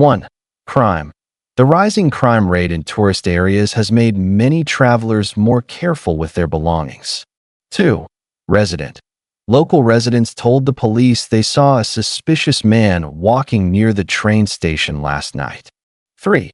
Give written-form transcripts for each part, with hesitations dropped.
1. Crime. The rising crime rate in tourist areas has made many travelers more careful with their belongings. 2. Resident. Local residents told the police they saw a suspicious man walking near the train station last night. 3.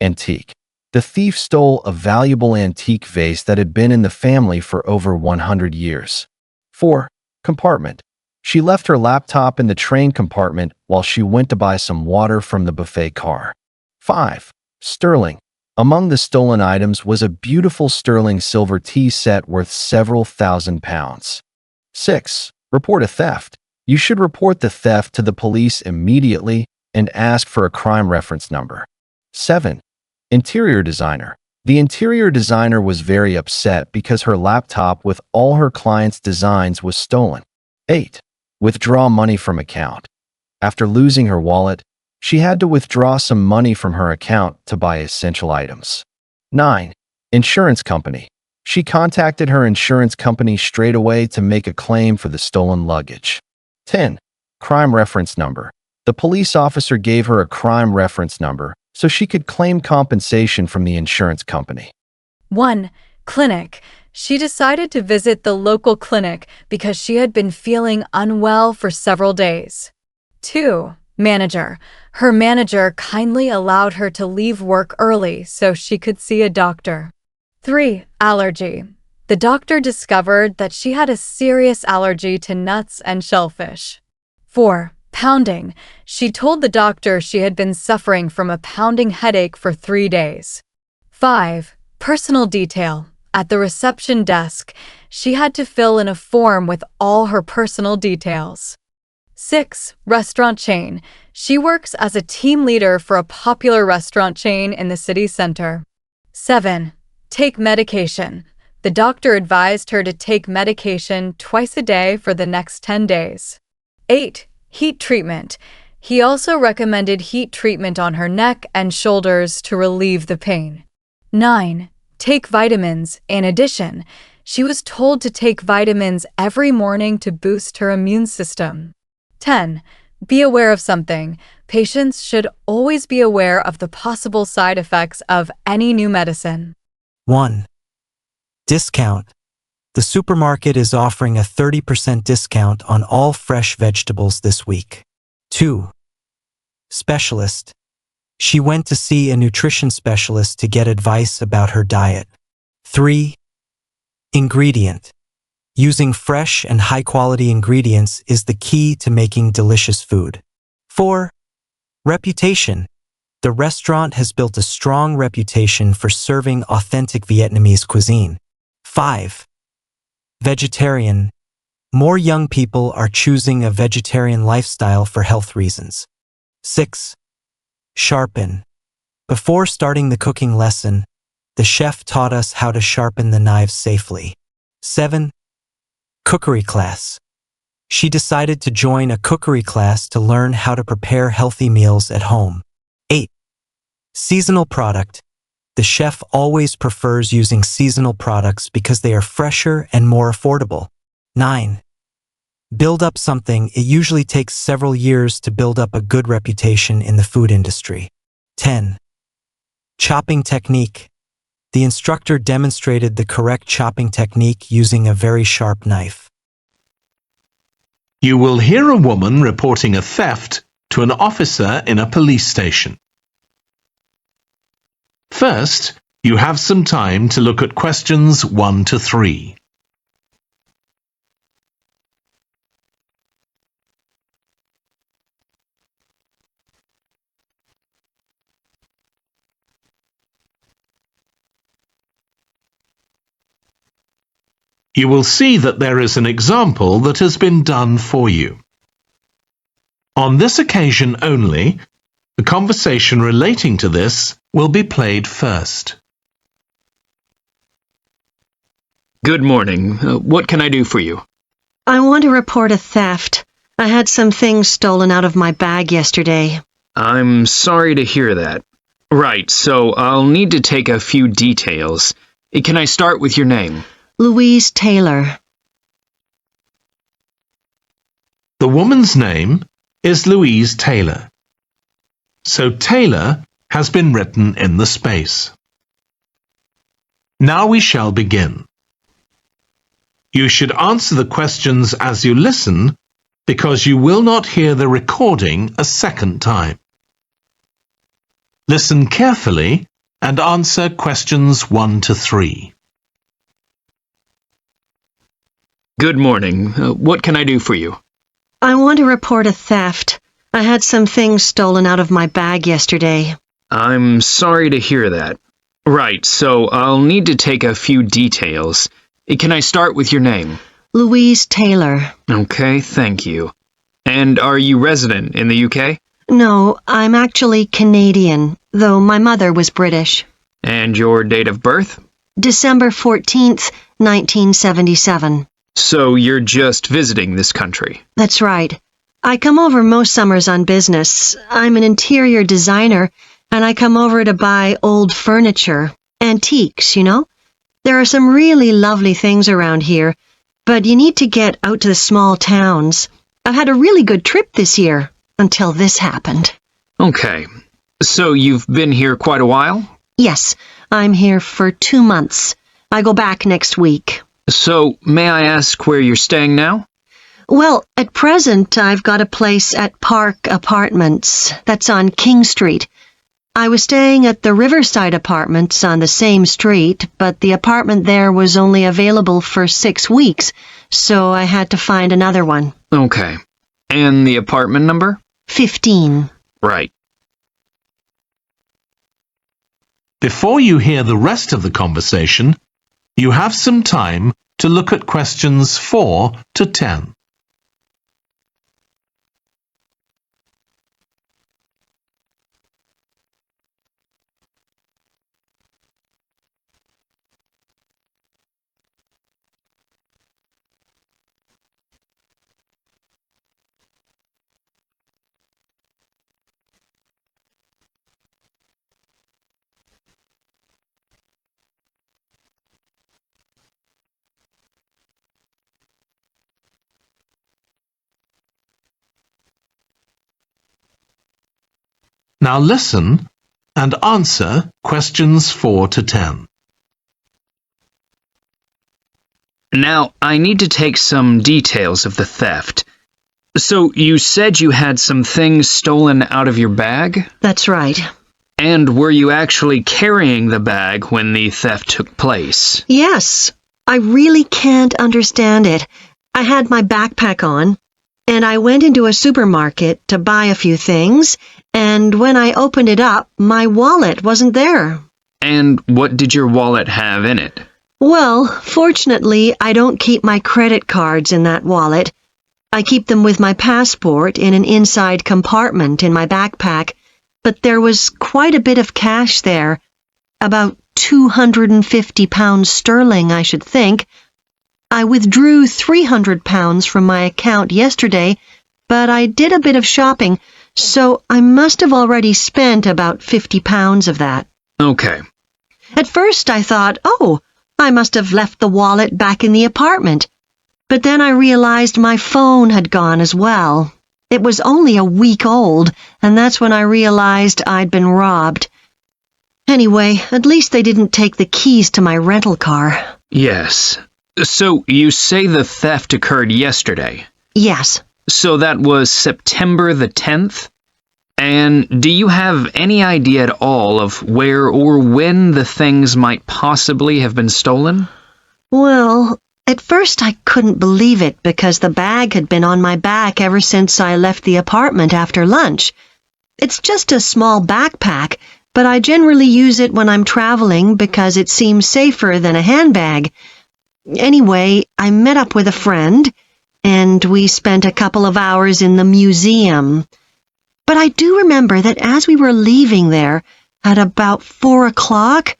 Antique. The thief stole a valuable antique vase that had been in the family for over 100 years. 4. Compartment. She left her laptop in the train compartment while she went to buy some water from the buffet car. 5. Sterling. Among the stolen items was a beautiful sterling silver tea set worth several £1,000s. 6. Report a theft. You should report the theft to the police immediately and ask for a crime reference number. 7. Interior designer. The interior designer was very upset because her laptop with all her clients' designs was stolen. 8. Withdraw money from account. After losing her wallet, she had to withdraw some money from her account to buy essential items. 9. Insurance company. She contacted her insurance company straight away to make a claim for the stolen luggage. 10. Crime reference number. The police officer gave her a crime reference number so she could claim compensation from the insurance company. 1. Clinic. She decided to visit the local clinic because she had been feeling unwell for several days. 2. Manager. Her manager kindly allowed her to leave work early so she could see a doctor. 3. Allergy. The doctor discovered that she had a serious allergy to nuts and shellfish. 4. Pounding. She told the doctor she had been suffering from a pounding headache for 3 days. 5. Personal detail. At the reception desk, she had to fill in a form with all her personal details. 6. Restaurant chain. She works as a team leader for a popular restaurant chain in the city center. 7. Take medication. The doctor advised her to take medication twice a day for the next 10 days. 8. Heat treatment. He also recommended heat treatment on her neck and shoulders to relieve the pain. 9. Take vitamins. In addition, she was told to take vitamins every morning to boost her immune system. 10. Be aware of something. Patients should always be aware of the possible side effects of any new medicine. 1. Discount. The supermarket is offering a 30% discount on all fresh vegetables this week. 2. Specialist. She went to see a nutrition specialist to get advice about her diet. 3. Ingredient. Using fresh and high-quality ingredients is the key to making delicious food. 4. Reputation. The restaurant has built a strong reputation for serving authentic Vietnamese cuisine. 5. Vegetarian. More young people are choosing a vegetarian lifestyle for health reasons. 6. Sharpen. Before starting the cooking lesson, the chef taught us how to sharpen the knives safely. 7. Cookery class. She decided to join a cookery class to learn how to prepare healthy meals at home. 8. Seasonal product. The chef always prefers using seasonal products because they are fresher and more affordable. 9. Build up something. It usually takes several years to build up a good reputation in the food industry. 10. Chopping technique. The instructor demonstrated the correct chopping technique using a very sharp knife. You will hear a woman reporting a theft to an officer in a police station. First, you have some time to look at questions 1 to 3. You will see that there is an example that has been done for you. On this occasion only, the conversation relating to this will be played first. Good morning. What can I do for you? I want to report a theft. I had some things stolen out of my bag yesterday. I'm sorry to hear that. Right, so I'll need to take a few details. Can I start with your name? Louise Taylor. The woman's name is Louise Taylor. so Taylor has been written in the space. Now we shall begin. You should answer the questions as you listen because you will not hear the recording a second time. Listen carefully and answer questions 1 to 3. Good morning. What can I do for you? I want to report a theft. I had some things stolen out of my bag yesterday. I'm sorry to hear that. Right, so I'll need to take a few details. Can I start with your name? Louise Taylor. Okay, thank you. And are you resident in the UK? No, I'm actually Canadian, though my mother was British. And your date of birth? December 14th, 1977. So you're just visiting this country? That's right. I come over most summers on business. I'm an interior designer, and I come over to buy old furniture. Antiques, you know? There are some really lovely things around here, but you need to get out to the small towns. I've had a really good trip this year, until this happened. Okay. So you've been here quite a while? Yes, I'm here for 2 months. I go back next week. So, may I ask where you're staying now? Well, at present, I've got a place at Park Apartments. That's on King Street. I was staying at the Riverside Apartments on the same street, but the apartment there was only available for 6 weeks, so I had to find another one. Okay. And the apartment number? 15. Right. Before you hear the rest of the conversation, you have some time to look at questions 4 to 10. Now listen and answer questions 4 to 10. Now, I need to take some details of the theft. So, you said you had some things stolen out of your bag? That's right. And were you actually carrying the bag when the theft took place? Yes, I really can't understand it. I had my backpack on, and I went into a supermarket to buy a few things, and when I opened it up, my wallet wasn't there. And what did your wallet have in it? Well, fortunately, I don't keep my credit cards in that wallet. I keep them with my passport in an inside compartment in my backpack, but there was quite a bit of cash there. About £250 sterling, I should think. I withdrew £300 from my account yesterday, but I did a bit of shopping, so I must have already spent about £50 of that. Okay. At first I thought, oh, I must have left the wallet back in the apartment. But then I realized my phone had gone as well. It was only a week old, and that's when I realized I'd been robbed. Anyway, at least they didn't take the keys to my rental car. Yes. So, you say the theft occurred yesterday? Yes. So that was September the 10th? And do you have any idea at all of where or when the things might possibly have been stolen? Well, at first I couldn't believe it because the bag had been on my back ever since I left the apartment after lunch. It's just a small backpack, but I generally use it when I'm traveling because it seems safer than a handbag. Anyway, I met up with a friend, and we spent a couple of hours in the museum. But I do remember that as we were leaving there, at about 4 o'clock,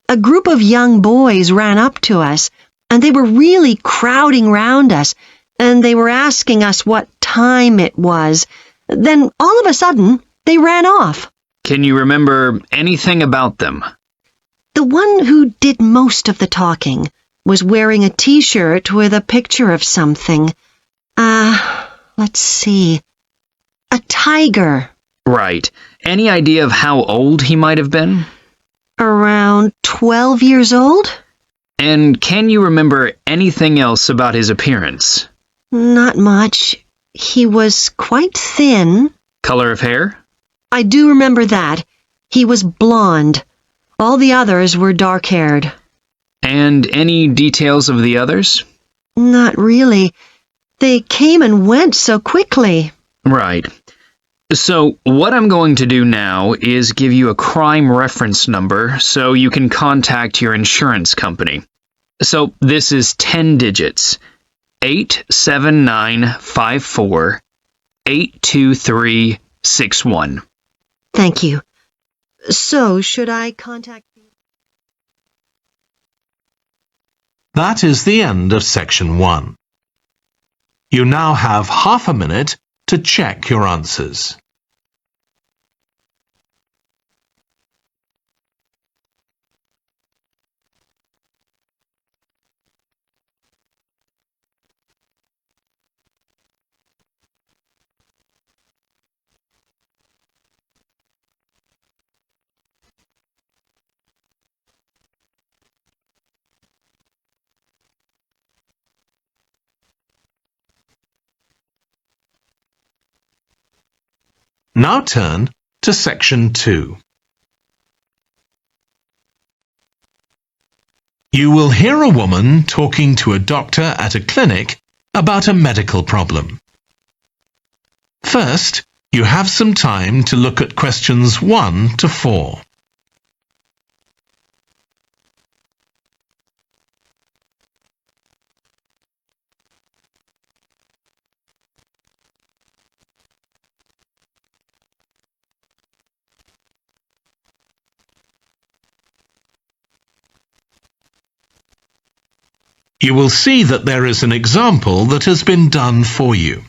a group of young boys ran up to us, and they were really crowding round us, and they were asking us what time it was. Then, all of a sudden, they ran off. Can you remember anything about them? The one who did most of the talking was wearing a T-shirt with a picture of something. Let's see. A tiger. Right. Any idea of how old he might have been? Around 12 years old? And can you remember anything else about his appearance? Not much. He was quite thin. Color of hair? I do remember that. He was blonde. All the others were dark-haired. And any details of the others? Not really. They came and went so quickly. Right. So what I'm going to do now is give you a crime reference number so you can contact your insurance company. So this is 10 digits. 87954 82361. Thank you. So, should I contact... That is the end of section 1. You now have half a minute to check your answers. Now turn to section 2. You will hear a woman talking to a doctor at a clinic about a medical problem. First, you have some time to look at questions 1 to 4. You will see that there is an example that has been done for you.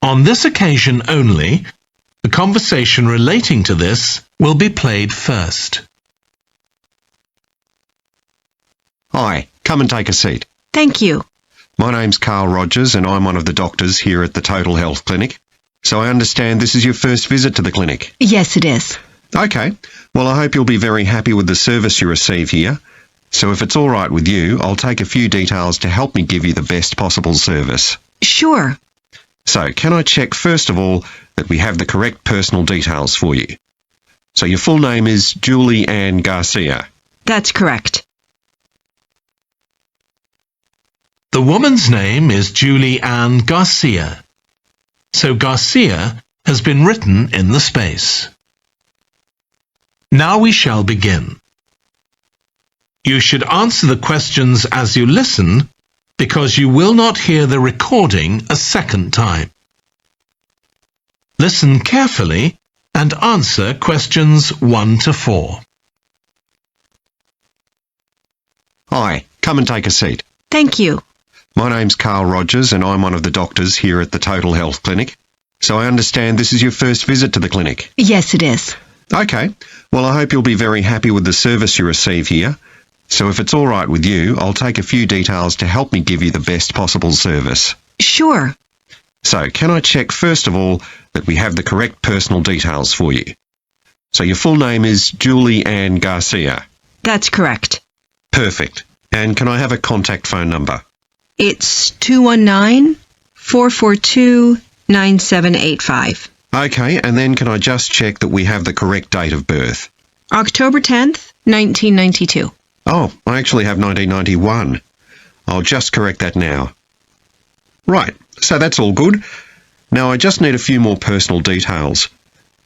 On this occasion only, the conversation relating to this will be played first. Hi, come and take a seat. Thank you. My name's Carl Rogers and I'm one of the doctors here at the Total Health Clinic. So I understand this is your first visit to the clinic. Yes, it is. Okay, well I hope you'll be very happy with the service you receive here. So if it's all right with you, I'll take a few details to help me give you the best possible service. Sure. So can I check first of all that we have the correct personal details for you? So your full name is Julie Ann Garcia. That's correct. The woman's name is Julie Ann Garcia. So Garcia has been written in the space. Now we shall begin. You should answer the questions as you listen, because you will not hear the recording a second time. Listen carefully and answer questions 1 to 4. Hi, come and take a seat. Thank you. My name's Carl Rogers and I'm one of the doctors here at the Total Health Clinic. So I understand this is your first visit to the clinic. Yes, it is. Okay, well I hope you'll be very happy with the service you receive here. So if it's all right with you, I'll take a few details to help me give you the best possible service. Sure. So can I check first of all that we have the correct personal details for you? So your full name is Julie Ann Garcia. That's correct. Perfect. And can I have a contact phone number? It's 219-442-9785. Okay, and then can I just check that we have the correct date of birth? October 10th, 1992. Oh, I actually have 1991. I'll just correct that now. Right, so that's all good. Now I just need a few more personal details.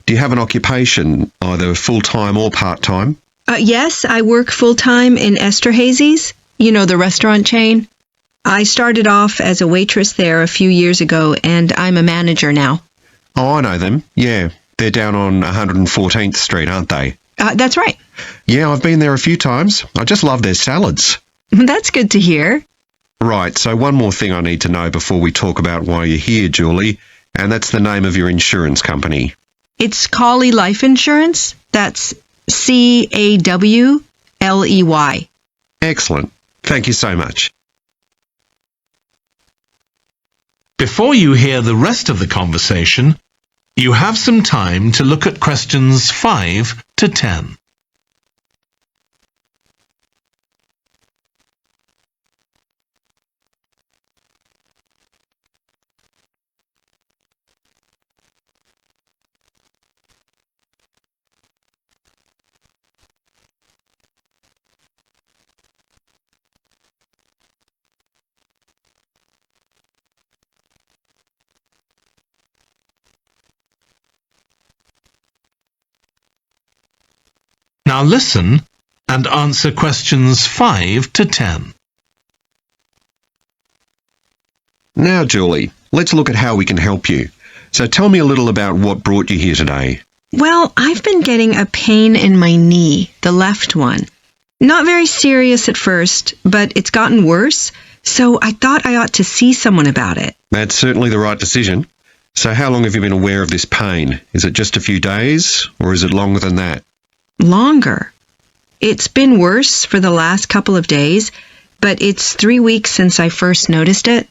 Do you have an occupation, either full-time or part-time? Yes, I work full-time in Esterhazy's, you know, the restaurant chain. I started off as a waitress there a few years ago, and I'm a manager now. Oh, I know them. Yeah, they're down on 114th Street, aren't they? That's right. Yeah, I've been there a few times. I just love their salads. That's good to hear. Right, so one more thing I need to know before we talk about why you're here, Julie, and that's the name of your insurance company. It's Cawley Life Insurance. That's Cawley. Excellent. Thank you so much. Before you hear the rest of the conversation, You have some time to look at questions 5 to 10. Now listen and answer questions 5 to 10. Now, Julie, let's look at how we can help you. So tell me a little about what brought you here today. Well, I've been getting a pain in my knee, the left one. Not very serious at first, but it's gotten worse, so I thought I ought to see someone about it. That's certainly the right decision. So how long have you been aware of this pain? Is it just a few days, or is it longer than that? Longer. It's been worse for the last couple of days, but it's 3 weeks since I first noticed it.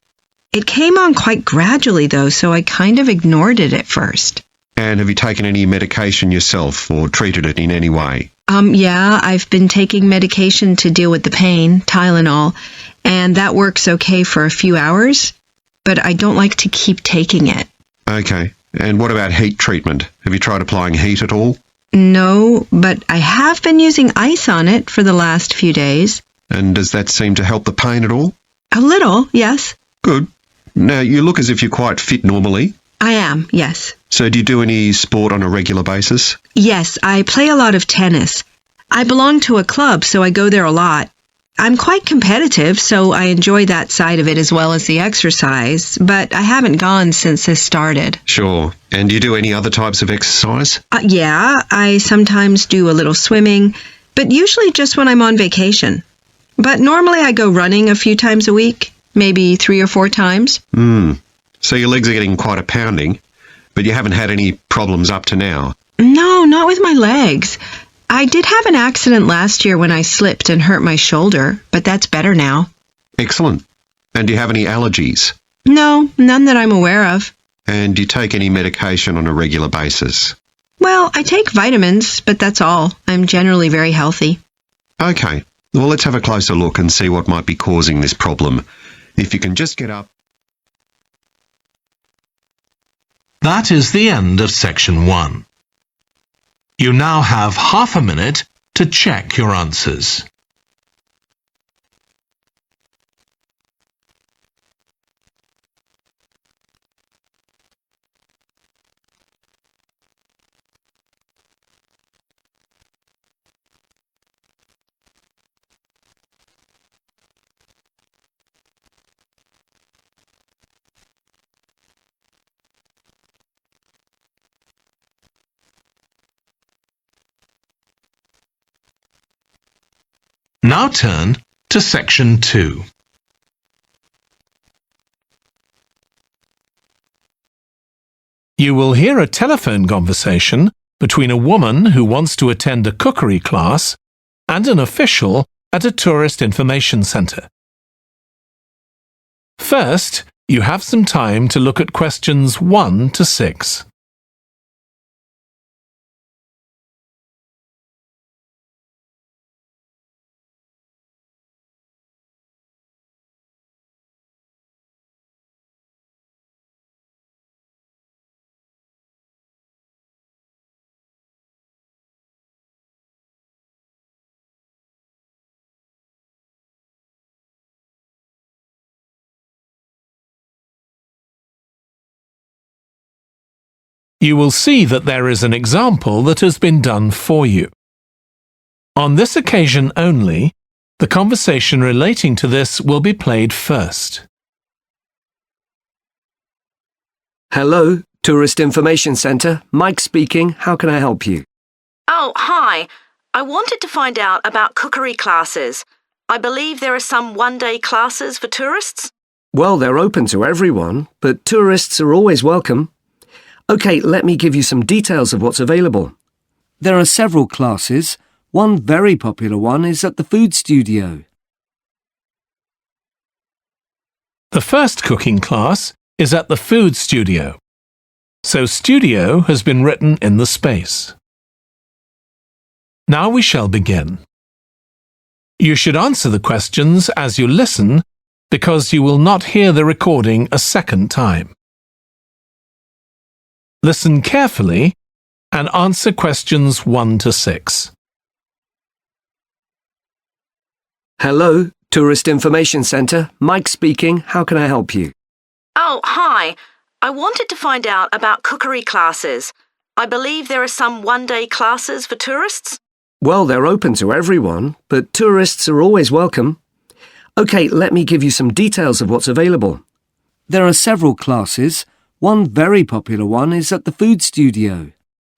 It came on quite gradually, though, so I kind of ignored it at first. And have you taken any medication yourself or treated it in any way? Yeah, I've been taking medication to deal with the pain, Tylenol, and that works okay for a few hours, but I don't like to keep taking it. Okay. And what about heat treatment? Have you tried applying heat at all? No, but I have been using ice on it for the last few days. And does that seem to help the pain at all? A little, yes. Good. Now, you look as if you're quite fit normally. I am, yes. So do you do any sport on a regular basis? Yes, I play a lot of tennis. I belong to a club, so I go there a lot. I'm quite competitive, so I enjoy that side of it as well as the exercise, but I haven't gone since this started. Sure. And do you do any other types of exercise? Yeah, I sometimes do a little swimming, but usually just when I'm on vacation. But normally I go running a few times a week, maybe 3 or 4 times. So your legs are getting quite a pounding, but you haven't had any problems up to now? No, not with my legs. I did have an accident last year when I slipped and hurt my shoulder, but that's better now. Excellent. And do you have any allergies? No, none that I'm aware of. And do you take any medication on a regular basis? Well, I take vitamins, but that's all. I'm generally very healthy. Okay. Well, let's have a closer look and see what might be causing this problem. If you can just get up. That is the end of section 1. You now have half a minute to check your answers. Now turn to section 2. You will hear a telephone conversation between a woman who wants to attend a cookery class and an official at a tourist information centre. First, you have some time to look at questions 1 to 6. You will see that there is an example that has been done for you. On this occasion only, the conversation relating to this will be played first. Hello, Tourist Information Centre. Mike speaking. How can I help you? Oh, hi. I wanted to find out about cookery classes. I believe there are some one-day classes for tourists. Well, they're open to everyone, but tourists are always welcome. OK, let me give you some details of what's available. There are several classes. One very popular one is at the food studio. The first cooking class is at the food studio. so studio has been written in the space. Now we shall begin. You should answer the questions as you listen because you will not hear the recording a second time. Listen carefully and answer questions 1 to 6. Hello, Tourist Information Centre. Mike speaking. How can I help you? Oh, hi. I wanted to find out about cookery classes. I believe there are some one-day classes for tourists. Well, they're open to everyone, but tourists are always welcome. OK, let me give you some details of what's available. There are several classes. One very popular one is at the food studio.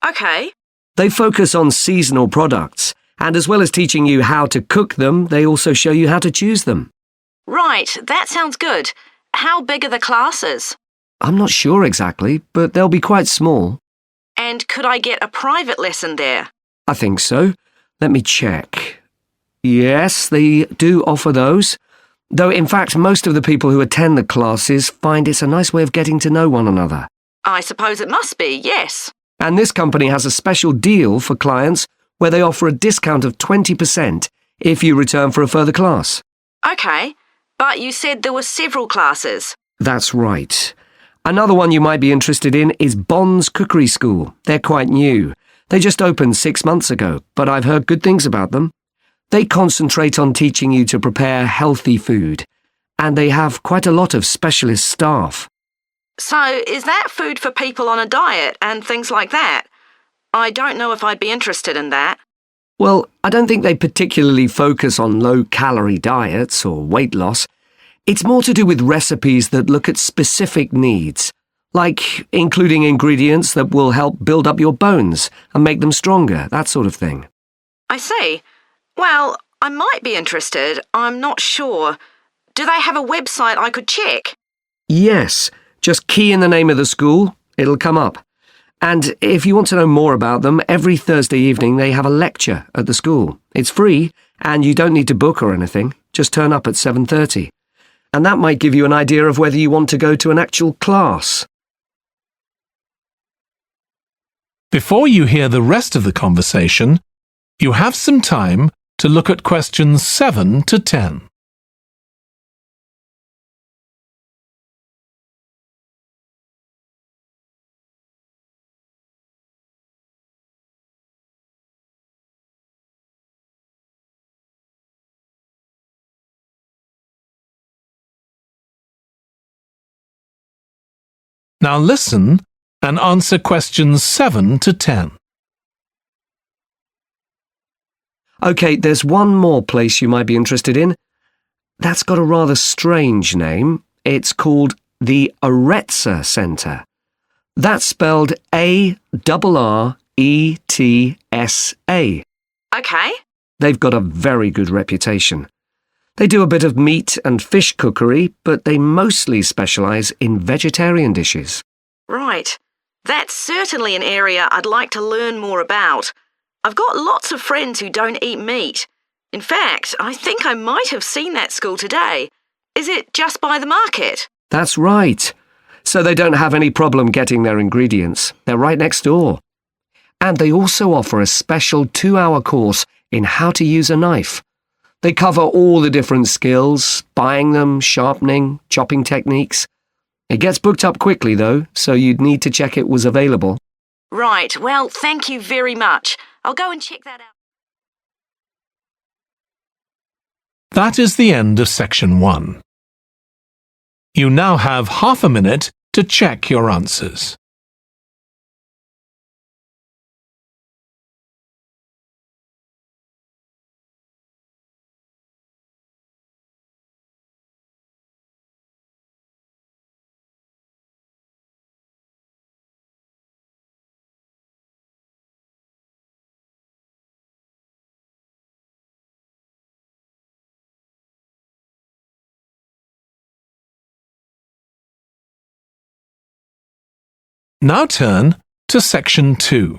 Okay. They focus on seasonal products, and as well as teaching you how to cook them, they also show you how to choose them. Right, that sounds good. How big are the classes? I'm not sure exactly, but they'll be quite small. And could I get a private lesson there? I think so. Let me check. Yes, they do offer those. Though, in fact, most of the people who attend the classes find it's a nice way of getting to know one another. I suppose it must be, yes. And this company has a special deal for clients where they offer a discount of 20% if you return for a further class. Okay, but you said there were several classes. That's right. Another one you might be interested in is Bond's Cookery School. They're quite new. They just opened 6 months ago, but I've heard good things about them. They concentrate on teaching you to prepare healthy food, and they have quite a lot of specialist staff. So, is that food for people on a diet and things like that? I don't know if I'd be interested in that. Well, I don't think they particularly focus on low-calorie diets or weight loss. It's more to do with recipes that look at specific needs, like including ingredients that will help build up your bones and make them stronger, that sort of thing. I see. Well, I might be interested. I'm not sure. Do they have a website I could check? Yes, just key in the name of the school. It'll come up. And if you want to know more about them, every Thursday evening they have a lecture at the school. It's free, and you don't need to book or anything. Just turn up at 7:30. And that might give you an idea of whether you want to go to an actual class. Before you hear the rest of the conversation, you have some time to look at questions 7 to 10. Now listen and answer questions 7 to 10. OK, there's one more place you might be interested in. That's got a rather strange name. It's called the Aretsa Centre. That's spelled A-R-R-E-T-S-A. Okay. They've got a very good reputation. They do a bit of meat and fish cookery, but they mostly specialise in vegetarian dishes. Right. That's certainly an area I'd like to learn more about. I've got lots of friends who don't eat meat. In fact, I think I might have seen that school today. Is it just by the market? That's right. So they don't have any problem getting their ingredients. They're right next door. And they also offer a special 2-hour course in how to use a knife. They cover all the different skills, buying them, sharpening, chopping techniques. It gets booked up quickly, though, so you'd need to check it was available. Right, well, thank you very much. I'll go and check that out. That is the end of section 1. You now have half a minute to check your answers. Now turn to section 2.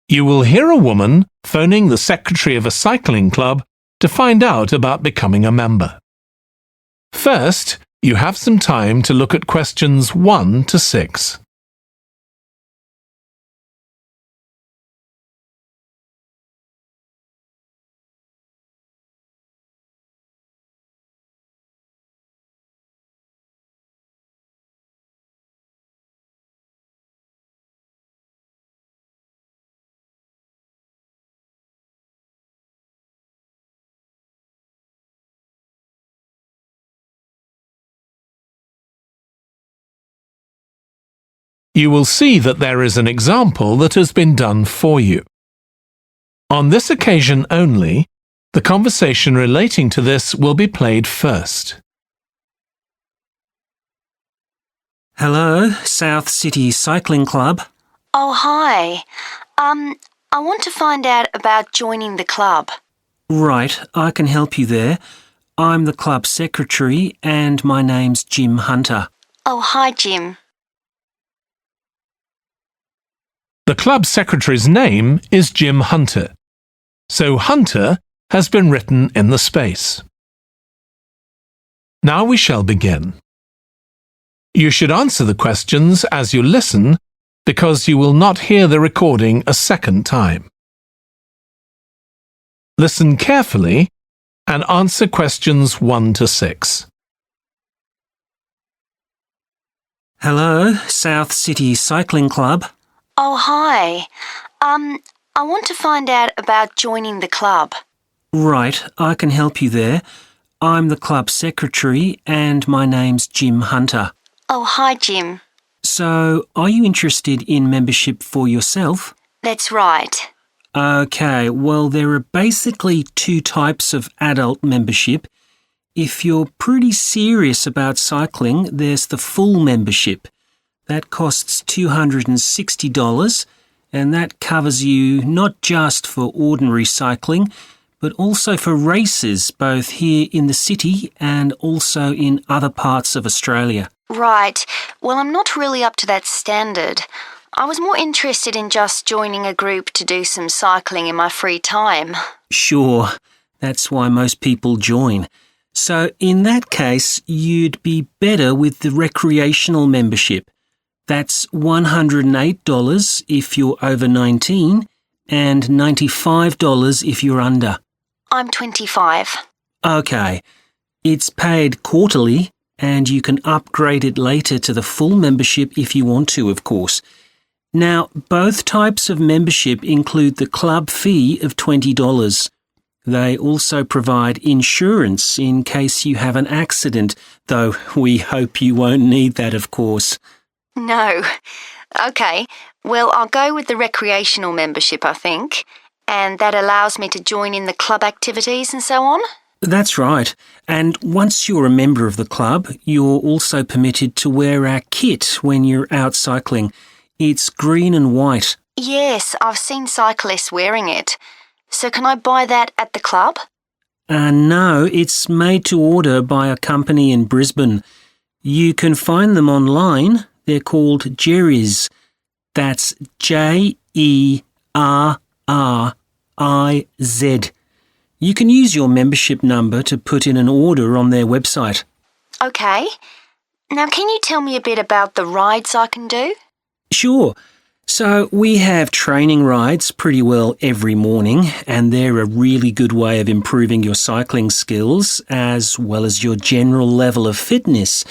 You will hear a woman phoning the secretary of a cycling club to find out about becoming a member. First, you have some time to look at questions 1 to 6. You will see that there is an example that has been done for you. On this occasion only, the conversation relating to this will be played first. Hello, South City Cycling Club. Oh, hi. I want to find out about joining the club. Right, I can help you there. I'm the club secretary and my name's Jim Hunter. Oh, hi, Jim. The club secretary's name is Jim Hunter, so Hunter has been written in the space. Now we shall begin. You should answer the questions as you listen because you will not hear the recording a second time. Listen carefully and answer questions 1 to 6. Hello, South City Cycling Club. Oh, hi. I want to find out about joining the club. Right, I can help you there. I'm the club secretary and my name's Jim Hunter. Oh, hi, Jim. So, are you interested in membership for yourself? That's right. Okay, well, there are basically 2 types of adult membership. If you're pretty serious about cycling, there's the full membership. That costs $260, and that covers you not just for ordinary cycling, but also for races both here in the city and also in other parts of Australia. Right. Well, I'm not really up to that standard. I was more interested in just joining a group to do some cycling in my free time. Sure, that's why most people join. So in that case, you'd be better with the recreational membership. That's $108 if you're over 19 and $95 if you're under. I'm 25. Okay, it's paid quarterly and you can upgrade it later to the full membership if you want to, of course. Now, both types of membership include the club fee of $20. They also provide insurance in case you have an accident, though we hope you won't need that, of course. No. Okay, well, I'll go with the recreational membership, I think, and that allows me to join in the club activities and so on. That's right. And once you're a member of the club, you're also permitted to wear our kit when you're out cycling. It's green and white. Yes, I've seen cyclists wearing it. So can I buy that at the club? No, it's made to order by a company in Brisbane. You can find them online. They're called Jerry's. That's Jerriz. You can use your membership number to put in an order on their website. Okay. Now, can you tell me a bit about the rides I can do? Sure. So we have training rides pretty well every morning, and they're a really good way of improving your cycling skills as well as your general level of fitness.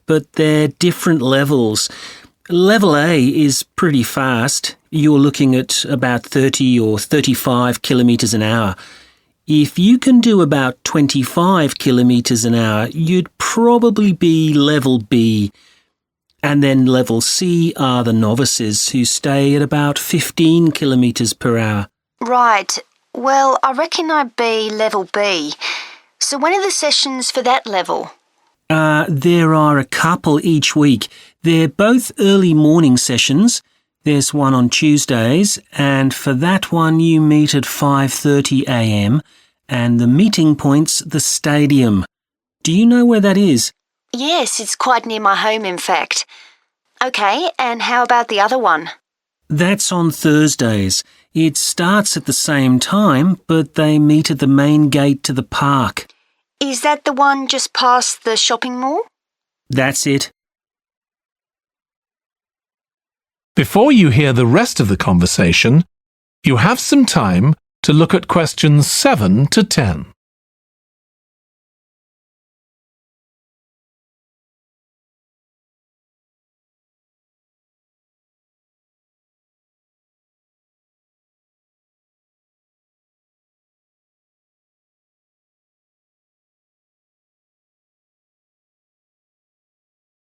But they're different levels. Level A is pretty fast. You're looking at about 30 or 35 kilometres an hour. If you can do about 25 kilometres an hour, you'd probably be level B. And then level C are the novices who stay at about 15 kilometres per hour. Right. Well, I reckon I'd be level B. So when are the sessions for that level? There are a couple each week. They're both early morning sessions. There's one on Tuesdays, and for that one you meet at 5:30 a.m, and the meeting point's the stadium. Do you know where that is? Yes, it's quite near my home, in fact. Okay, and how about the other one? That's on Thursdays. It starts at the same time, but they meet at the main gate to the park. Is that the one just past the shopping mall? That's it. Before you hear the rest of the conversation, you have some time to look at questions 7 to 10.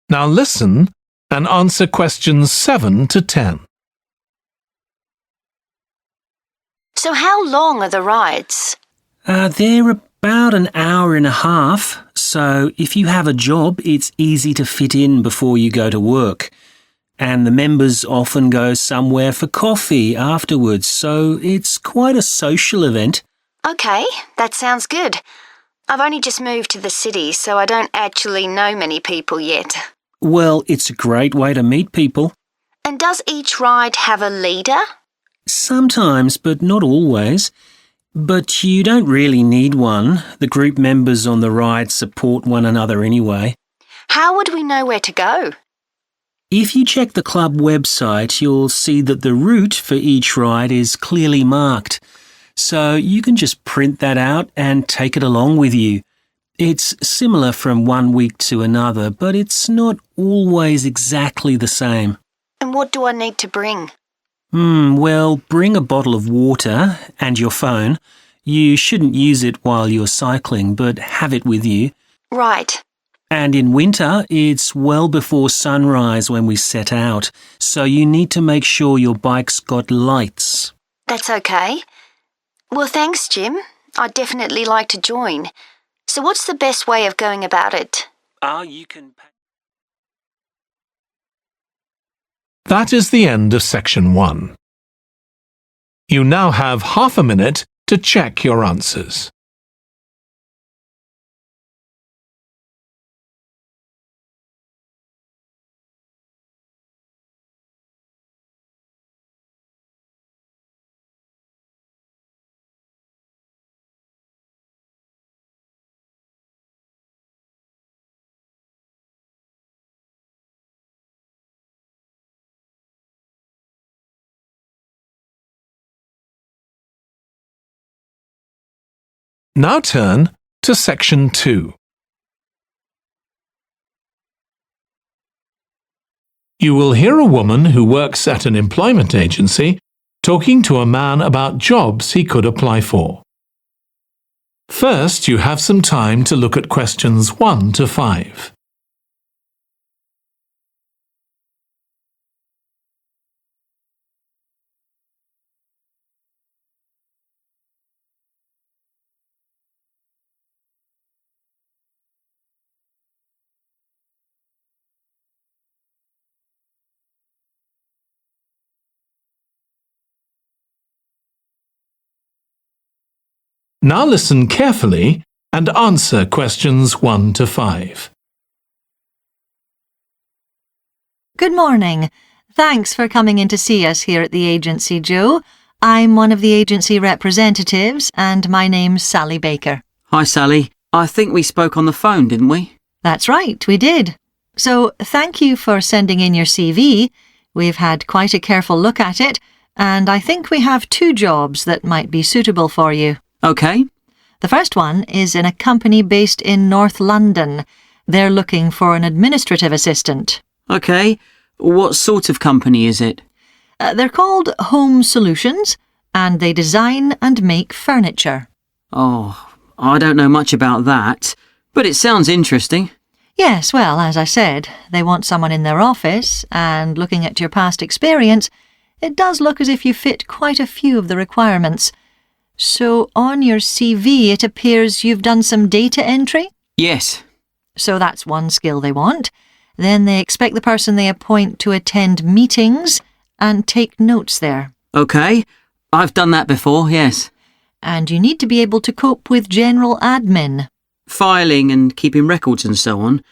Now listen and answer questions 7 to 10. So how long are the rides? They're about an hour and a half, so if you have a job, it's easy to fit in before you go to work. And the members often go somewhere for coffee afterwards, so it's quite a social event. Okay, that sounds good. I've only just moved to the city, so I don't actually know many people yet. Well, it's a great way to meet people. And does each ride have a leader? Sometimes, but not always. But you don't really need one. The group members on the ride support one another anyway. How would we know where to go? If you check the club website, you'll see that the route for each ride is clearly marked. So you can just print that out and take it along with you. It's similar from one week to another, but it's not always exactly the same. And what do I need to bring? Well, bring a bottle of water and your phone. You shouldn't use it while you're cycling, but have it with you. Right. And in winter, it's well before sunrise when we set out, so you need to make sure your bike's got lights. That's okay. Well, thanks, Jim. I'd definitely like to join. So what's the best way of going about it? You can... That is the end of section 1. You now have half a minute to check your answers. Now turn to section 2. You will hear a woman who works at an employment agency talking to a man about jobs he could apply for. First, you have some time to look at questions 1 to 5. Now listen carefully and answer questions 1 to 5. Good morning. Thanks for coming in to see us here at the agency, Joe. I'm one of the agency representatives and my name's Sally Baker. Hi, Sally. I think we spoke on the phone, didn't we? That's right, we did. So thank you for sending in your CV. We've had quite a careful look at it, and I think we have 2 jobs that might be suitable for you. Okay. The first one is in a company based in North London. They're looking for an administrative assistant. Okay. What sort of company is it? They're called Home Solutions, and they design and make furniture. Oh, I don't know much about that, but it sounds interesting. Yes, well, as I said, they want someone in their office, and looking at your past experience, it does look as if you fit quite a few of the requirements. So on your CV, it appears you've done some data entry? Yes. So that's one skill they want. Then they expect the person they appoint to attend meetings and take notes there. Okay. I've done that before, yes. And you need to be able to cope with general admin. Filing and keeping records and so on.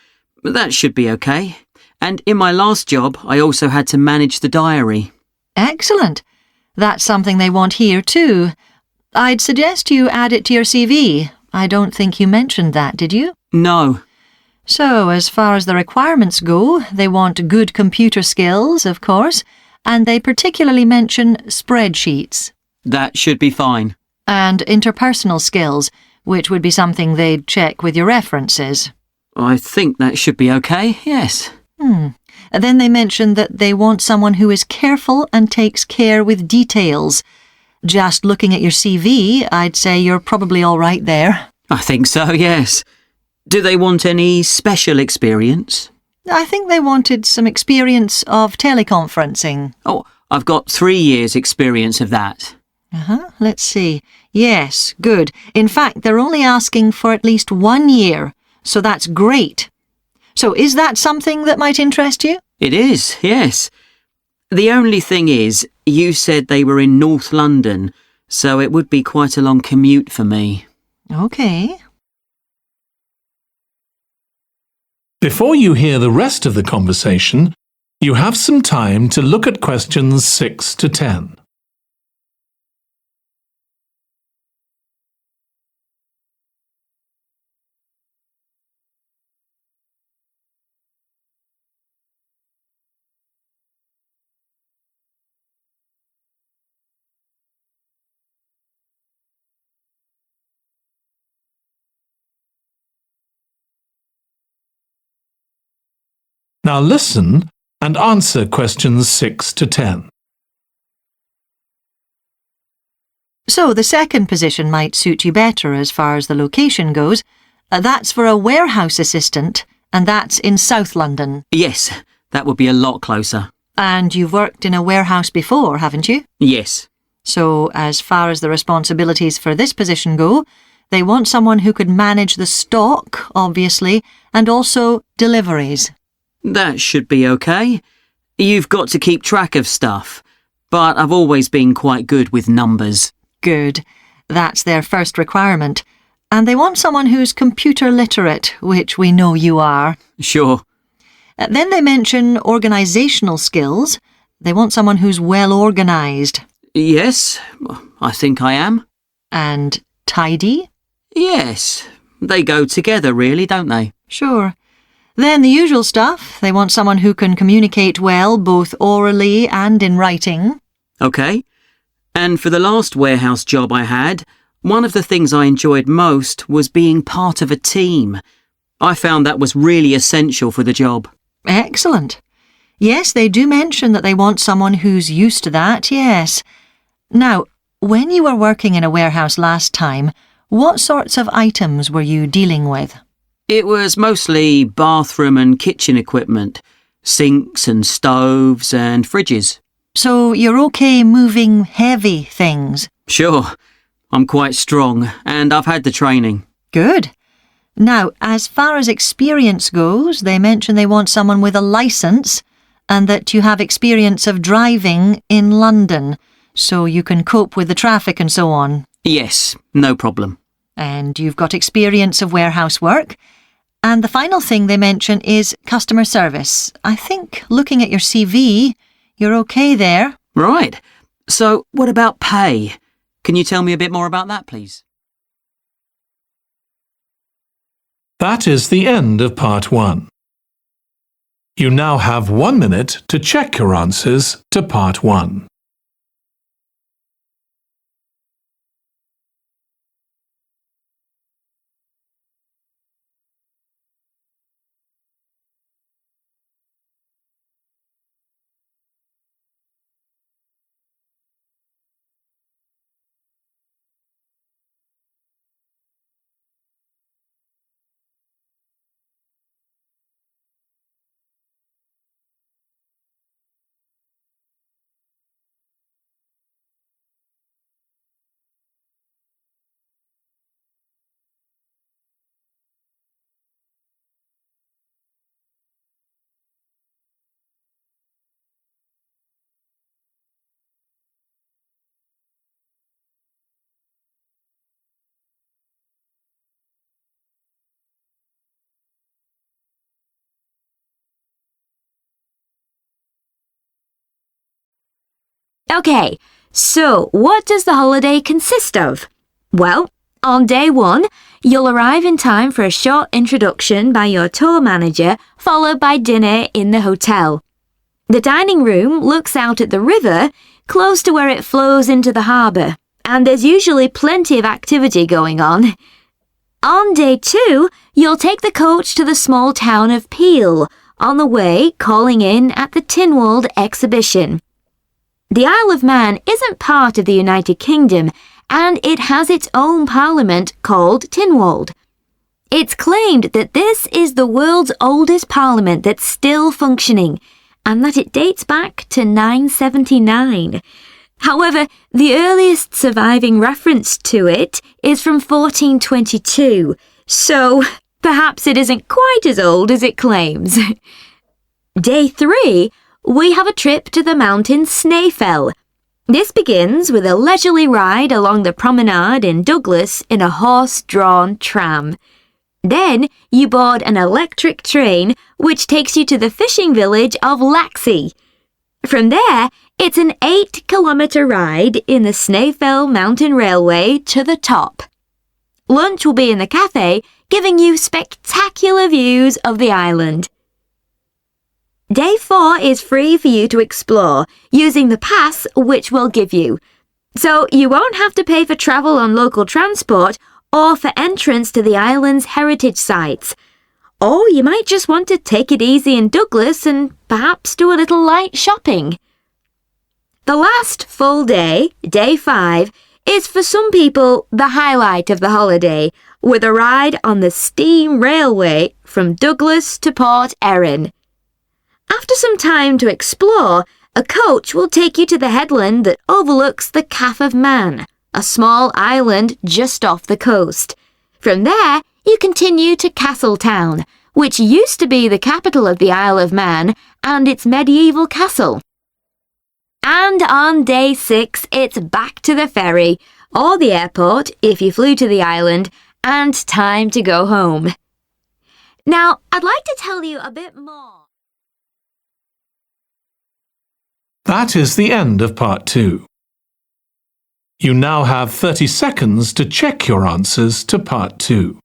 That should be okay. And in my last job, I also had to manage the diary. Excellent. That's something they want here too. I'd suggest you add it to your CV. I don't think you mentioned that, did you? No. So, as far as the requirements go, they want good computer skills, of course, and they particularly mention spreadsheets. That should be fine. And interpersonal skills, which would be something they'd check with your references. I think that should be okay, yes. Then they mention that they want someone who is careful and takes care with details. Just looking at your CV, I'd say you're probably all right there. I think so, yes. Do they want any special experience? I think they wanted some experience of teleconferencing. Oh, I've got 3 years' experience of that. Let's see. Yes, good. In fact, they're only asking for at least 1 year, so that's great. So is that something that might interest you? It is, yes. The only thing is, you said they were in North London, so it would be quite a long commute for me. OK. Before you hear the rest of the conversation, you have some time to look at questions 6 to 10. Now listen and answer questions 6 to 10. So the second position might suit you better as far as the location goes. That's for a warehouse assistant, and that's in South London. Yes, that would be a lot closer. And you've worked in a warehouse before, haven't you? Yes. So as far as the responsibilities for this position go, they want someone who could manage the stock, obviously, and also deliveries. That should be okay. You've got to keep track of stuff, but I've always been quite good with numbers. Good. That's their first requirement. And they want someone who's computer literate, which we know you are. Sure. Then they mention organisational skills. They want someone who's well organised. Yes, I think I am. And tidy? Yes, they go together really, don't they? Sure. Then the usual stuff. They want someone who can communicate well, both orally and in writing. OK. And for the last warehouse job I had, one of the things I enjoyed most was being part of a team. I found that was really essential for the job. Excellent. Yes, they do mention that they want someone who's used to that, yes. Now, when you were working in a warehouse last time, what sorts of items were you dealing with? It was mostly bathroom and kitchen equipment, sinks and stoves and fridges. So you're okay moving heavy things? Sure. I'm quite strong and I've had the training. Good. Now, as far as experience goes, they mention they want someone with a licence and that you have experience of driving in London, so you can cope with the traffic and so on. Yes, no problem. And you've got experience of warehouse work. And the final thing they mention is customer service. I think, looking at your CV, you're okay there. Right. So, what about pay? Can you tell me a bit more about that, please? That is the end of part 1. You now have 1 minute to check your answers to part 1. Okay, so what does the holiday consist of? Well, On day 1, you'll arrive in time for a short introduction by your tour manager, followed by dinner in the hotel. The dining room looks out at the river, close to where it flows into the harbour, and there's usually plenty of activity going on. On day 2, you'll take the coach to the small town of Peel, on the way calling in at the Tynwald exhibition. The Isle of Man isn't part of the United Kingdom, and it has its own parliament called Tynwald. It's claimed that this is the world's oldest parliament that's still functioning, and that it dates back to 979. However, the earliest surviving reference to it is from 1422, so perhaps it isn't quite as old as it claims. Day 3, we have a trip to the mountain Snaefell. This begins with a leisurely ride along the promenade in Douglas in a horse-drawn tram. Then you board an electric train which takes you to the fishing village of Laxey. From there, it's an 8-kilometre ride in the Snaefell Mountain Railway to the top. Lunch will be in the cafe, giving you spectacular views of the island. Day 4 is free for you to explore, using the pass which we'll give you. So you won't have to pay for travel on local transport or for entrance to the island's heritage sites. Or you might just want to take it easy in Douglas and perhaps do a little light shopping. The last full day, day 5, is for some people the highlight of the holiday, with a ride on the steam railway from Douglas to Port Erin. After some time to explore, a coach will take you to the headland that overlooks the Calf of Man, a small island just off the coast. From there, you continue to Castletown, which used to be the capital of the Isle of Man and its medieval castle. And on day 6, it's back to the ferry, or the airport if you flew to the island, and time to go home. Now, I'd like to tell you a bit more. That is the end of part 2. You now have 30 seconds to check your answers to part 2.